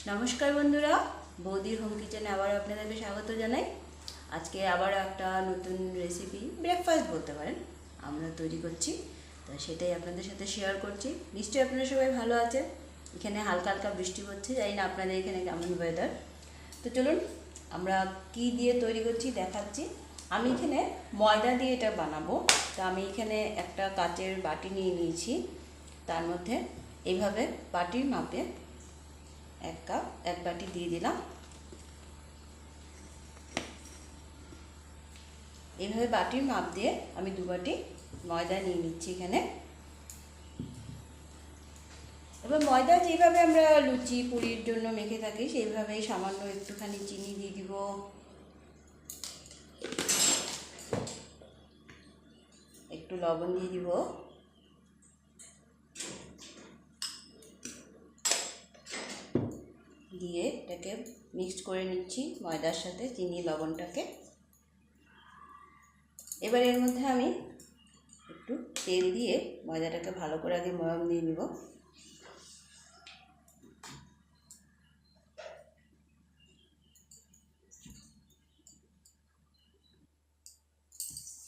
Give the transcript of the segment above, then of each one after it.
নমস্কার বন্ধুরা, বৌদির হোম কিচেনে আবার আপনাদেরকে স্বাগত জানাই। আজকে আবার একটা নতুন রেসিপি, ব্রেকফাস্ট বলতে পারেন, আমরা তৈরি করছি। তো সেটাই আপনাদের সাথে শেয়ার করছি। নিশ্চয়ই আপনারা সবাই ভালো আছেন। এখানে হালকা হালকা বৃষ্টি হচ্ছে, জানি না আপনাদের এখানে কেমন ওয়েদার। তো চলুন আমরা কি দিয়ে তৈরি করছি দেখাচ্ছি। আমি এখানে ময়দা দিয়ে এটা বানাবো। তো আমি এখানে একটা কাচের বাটি নিয়ে নিয়েছি, তার মধ্যে এইভাবে বাটির মাপে এক বাটি দিয়ে দিলাম। এইভাবে বাটির মাপ দিয়ে আমি 2 বাটি ময়দা নিয়ে নিচ্ছি এখানে। এবার ময়দা যেভাবে আমরা লুচি পুরির জন্য মেখে থাকি সেইভাবেই সামান্য একটুখানি চিনি দিয়ে দিব, একটু লবণ দিয়ে দিব, দিয়ে এটাকে মিক্সড করে নিচ্ছি ময়দার সাথে চিনি লবণটাকে। এবার এর মধ্যে আমি একটু তেল দিয়ে ময়দাটাকে ভালো করে আগে ময়াম দিয়ে নিব।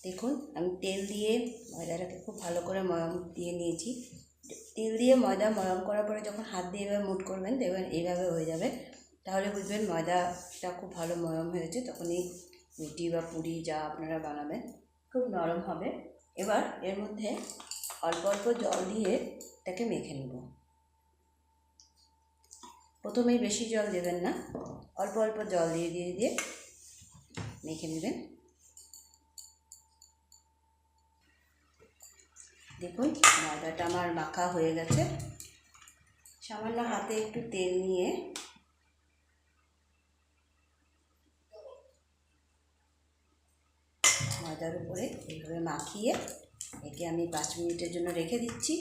দেখুন আমি তেল দিয়ে ময়দাটাকে খুব ভালো করে ময়াম দিয়ে নিয়েছি। তেল দিয়ে ময়দা ময়াম করার পরে যখন হাত দিয়ে এভাবে মুট করবেন দেখবেন এইভাবে হয়ে যাবে, তাহলে বুঝবেন ময়দাটা খুব ভালো ময়াম হয়েছে। তখনই রুটি বা পুরি যা আপনারা বানাবেন খুব নরম হবে। এবার এর মধ্যে অল্প অল্প জল দিয়ে এটাকে মেখে নেব। প্রথমেই বেশি জল দেবেন না, অল্প অল্প জল দিয়ে দিয়ে দিয়ে মেখে নেবেন। দেখুন ময়দাটা আমার মাখা হয়ে গেছে। সামান্য হাতে একটু তেল নিয়ে ময়দার উপরে এইভাবে মাখিয়ে একে আমি 5 মিনিটের জন্য রেখে দিচ্ছি।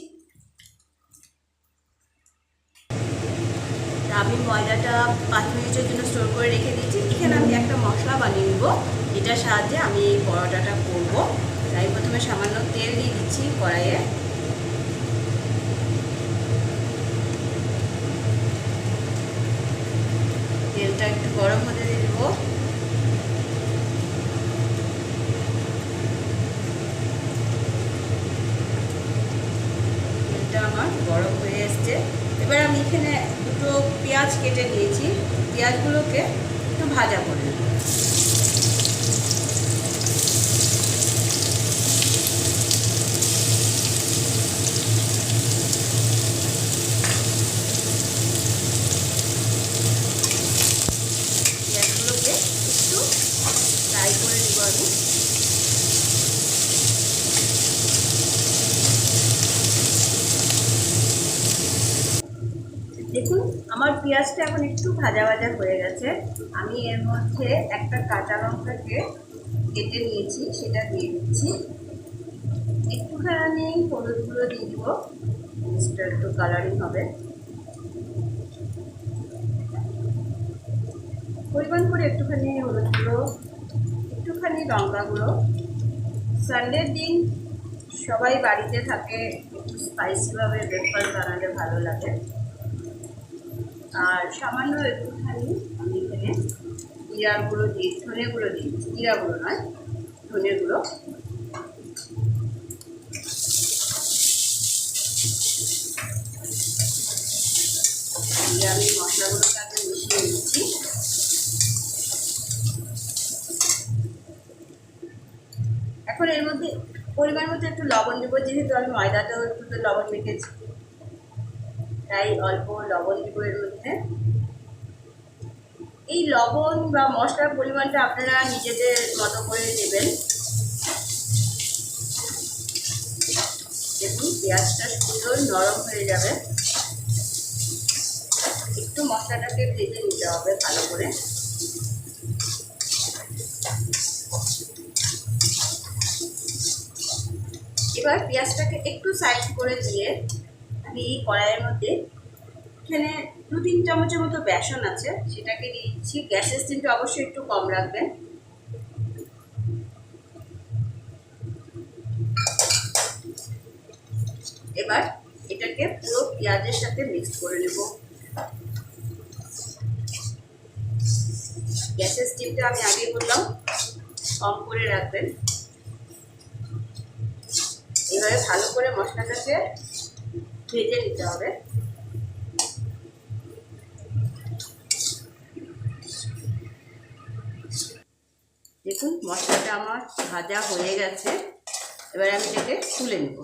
আমি ময়দাটা 5 মিনিটের জন্য স্টোর করে রেখে দিচ্ছি। এখানে আমি একটা মশলা বানিয়ে নেব, এটার সাহায্যে আমি এই পরোটাটা করব। তাই প্রথমে সামান্য তেল দিয়ে দিচ্ছি কড়াইয়ে। তেলটা একটু গরম হতে দিয়ে দেবো। তেলটা আমার গরম হয়ে এসছে। এবার আমি এখানে 2টো পেঁয়াজ কেটে নিয়েছি, পেঁয়াজগুলোকে একটু ভাজা করে নেব। পেঁয়াজগুলোকে একটু ফ্রাই করে নেব আমি। দেখুন আমার পেঁয়াজটা এখন একটু ভাজা ভাজা হয়ে গেছে। আমি এর মধ্যে একটা কাঁচা লঙ্কাকে কেটে নিয়েছি, সেটা দিয়ে দিচ্ছি। একটুখানি হলুদ গুঁড়ো দিয়ে দিব, জিনিসটা একটু কালারিং হবে। পরিমাণ করে একটুখানি হলুদ গুঁড়ো, একটুখানি লঙ্কা গুঁড়ো। সানডের দিন সবাই বাড়িতে থাকে, একটু স্পাইসিভাবে ব্রেকফাস্ট বানালে ভালো লাগে। আর সামান্য একটুখানি আমি এখানে জিরা গুঁড়ো দিয়ে, ধনে গুঁড়ো দিচ্ছি, জিরা গুঁড়ো নয় ধনে গুঁড়ো। দিয়ে আমি মশলাগুলোকে আগে মিশিয়ে নিচ্ছি। এখন এর মধ্যে পরিমাণ মতো একটু লবণ দেবো, যেহেতু আমি ময়দাটাও একটু তো লবণ মেখেছি, তাই অল্প লবণ দেবো এর মধ্যে। এই লবণ বা মশলার পরিমাণটা আপনারা নিজেদের মতো করে দেবেন। দেখুন পেঁয়াজটা সুন্দর নরম হয়ে যাবে। একটু মশলাটাকে ভেজে নিতে হবে ভালো করে। এবার পেঁয়াজটাকে একটু সাইড করে দিয়ে আমি এই কড়াইয়ের মধ্যে এখানে 2-3 চামচের মতো বেসন আছে, সেটাকে দিয়ে দিচ্ছি। গ্যাসের স্টিমটা অবশ্যই একটু কম রাখবেন। এবার এটাকে পুরো পেঁয়াজের সাথে মিক্স করে নেব। গ্যাসের স্টিমটা আমি আগেই বললাম কম করে রাখবেন। এবারে ভালো করে মশলাটাকে ভেজে নিতে হবে। দেখুন মশলাটা আমার ভাজা হয়ে গেছে, এবারে আমি এটাকে তুলে নেব।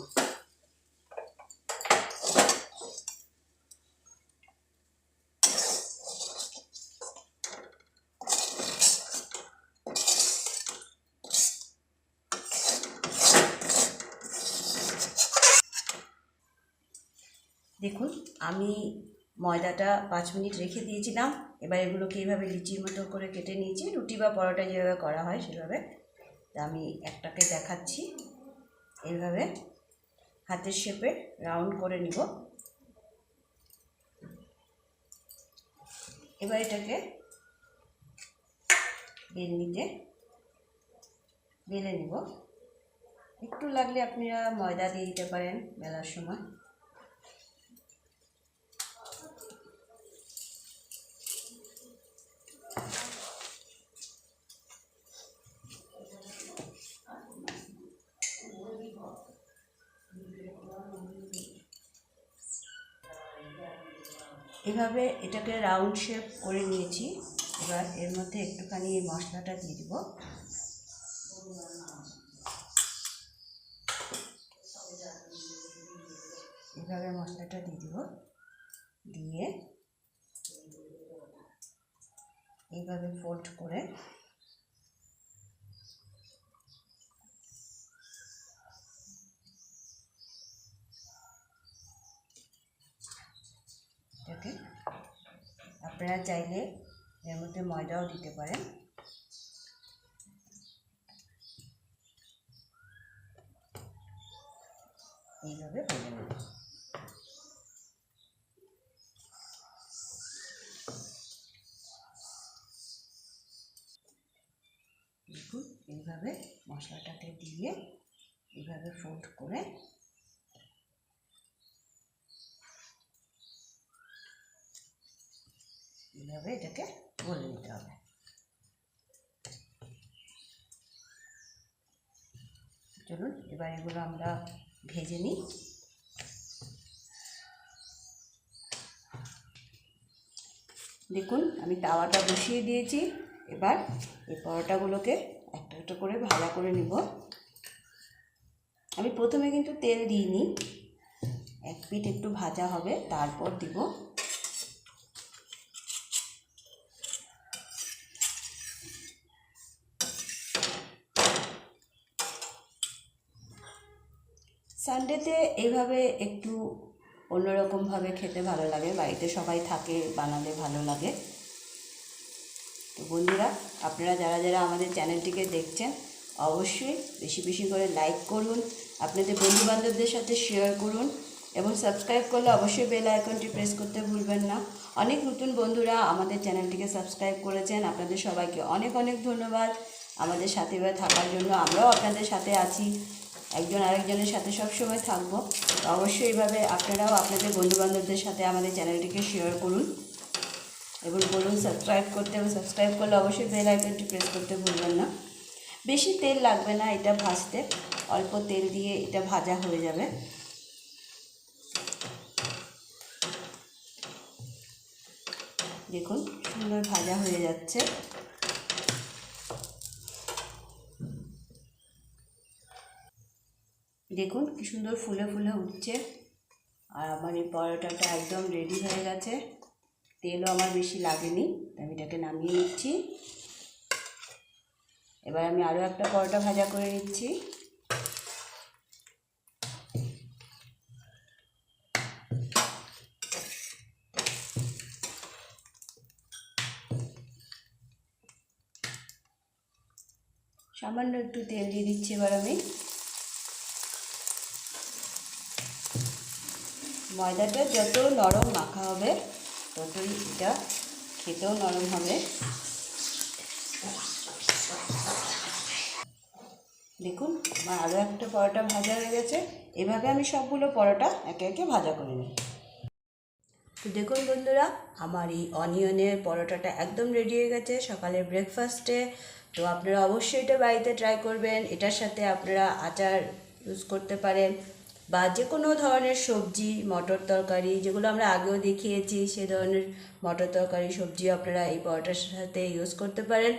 দেখুন আমি ময়দাটা 5 মিনিট রেখে দিয়েছিলাম। এবার এগুলোকে এইভাবে লিচির মতো করে কেটে নিয়েছি, রুটি বা পরোটা যেভাবে করা হয় সেভাবে। তা আমি একটাকে দেখাচ্ছি। এইভাবে হাতের শেপে রাউন্ড করে নিব। এবার এটাকে বেলনিতে বেলে নিব। একটু লাগলে আপনারা ময়দা দিয়ে দিতে পারেন বেলার সময়। এভাবে এটাকে রাউন্ড শেপ করে নিয়েছি। এবার এর মধ্যে একটুখানি মশলাটা দিয়ে দিব। এভাবে মশলাটা দিয়ে দিব, দিয়ে এইভাবে ফোল্ড করে এটাকে আপনারা চাইলে এর মধ্যে ময়দাও দিতে পারেন। এইভাবে ভেজে নেব। দেখুন এইভাবে মশলাটাকে দিয়ে এইভাবে ফোল্ড করে এইভাবে এটাকে গলে নিতে হবে। চলুন এবার এগুলো আমরা ভেজে নিই। দেখুন আমি তাওয়াটা বসিয়ে দিয়েছি। এবার এই পরোটাগুলোকে একটা একটা করে ভাজা করে নিব। আমি প্রথমে কিন্তু তেল দিইনি, এক পিঠ একটু ভাজা হবে তারপর দিব। সানডেতে এইভাবে একটু অন্যরকমভাবে খেতে ভালো লাগে, বাড়িতে সবাই থাকে, বানালে ভালো লাগে। তো বন্ধুরা আপনারা যারা যারা আমাদের চ্যানেলটিকে দেখছেন অবশ্যই বেশি বেশি করে লাইক করুন, আপনাদের বন্ধুবান্ধবদের সাথে শেয়ার করুন এবং সাবস্ক্রাইব করলে অবশ্যই বেল আইকনটি প্রেস করতে ভুলবেন না। অনেক নতুন বন্ধুরা আমাদের চ্যানেলটিকে সাবস্ক্রাইব করেছেন, আপনাদের সবাইকে অনেক অনেক ধন্যবাদ আমাদের সাথে থাকার জন্য। আমরাও আপনাদের সাথে আছি, একজন আরেকজনের সাথে সবসময় থাকবো। অবশ্যই এইভাবে আপনারাও আপনাদের বন্ধুবান্ধবদের সাথে আমাদের চ্যানেলটিকে শেয়ার করুন এবং বলুন সাবস্ক্রাইব করতে, এবং সাবস্ক্রাইব করলে অবশ্যই বেল আইকনটি প্রেস করতে ভুলবেন না। বেশি তেল লাগবে না এটা ভাজতে, অল্প তেল দিয়ে এটা ভাজা হয়ে যাবে। দেখুন সুন্দর ভাজা হয়ে যাচ্ছে। দেখুন কি সুন্দর ফুলে ফুলে উঠছে। আর আমার এই পরোটাটা একদম রেডি হয়ে গেছে, তেলও আমার বেশি লাগেনি। আমি এটাকে নামিয়ে নিচ্ছি। এবার আমি আরও একটা পরোটা ভাজা করে নিচ্ছি। সামান্য একটু তেল দিয়ে দিচ্ছি এবার আমি। ময়দাটা যত নরম মাখা হবে ততই এটা খেতেও নরম হবে। দেখুন আমার আরও একটা পরোটা ভাজা হয়ে গেছে। এভাবে আমি সবগুলো পরোটা একে একে ভাজা করে নিই। তো দেখুন বন্ধুরা, আমার এই অনিয়নের পরোটাটা একদম রেডি হয়ে গেছে সকালের ব্রেকফাস্টে। তো আপনারা অবশ্যই এটা বাড়িতে ট্রাই করবেন। এটার সাথে আপনারা আচার ইউজ করতে পারেন বা যে কোনো ধরনের সবজি, মটর তরকারি, যেগুলো আমরা আগেও দেখিয়েছি সে ধরনের মটর তরকারি সবজিও আপনারা এই পরোটার সাথে ইউজ করতে পারেন।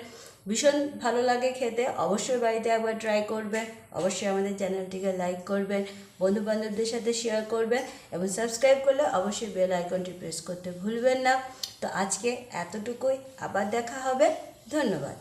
ভীষণ ভালো লাগে খেতে। অবশ্যই বাড়িতে একবার ট্রাই করবেন। অবশ্যই আমাদের চ্যানেলটিকে লাইক করবেন, বন্ধুবান্ধবদের সাথে শেয়ার করবেন এবং সাবস্ক্রাইব করলে অবশ্যই বেল আইকনটি প্রেস করতে ভুলবেন না। তো আজকে এতটুকুই, আবার দেখা হবে। ধন্যবাদ।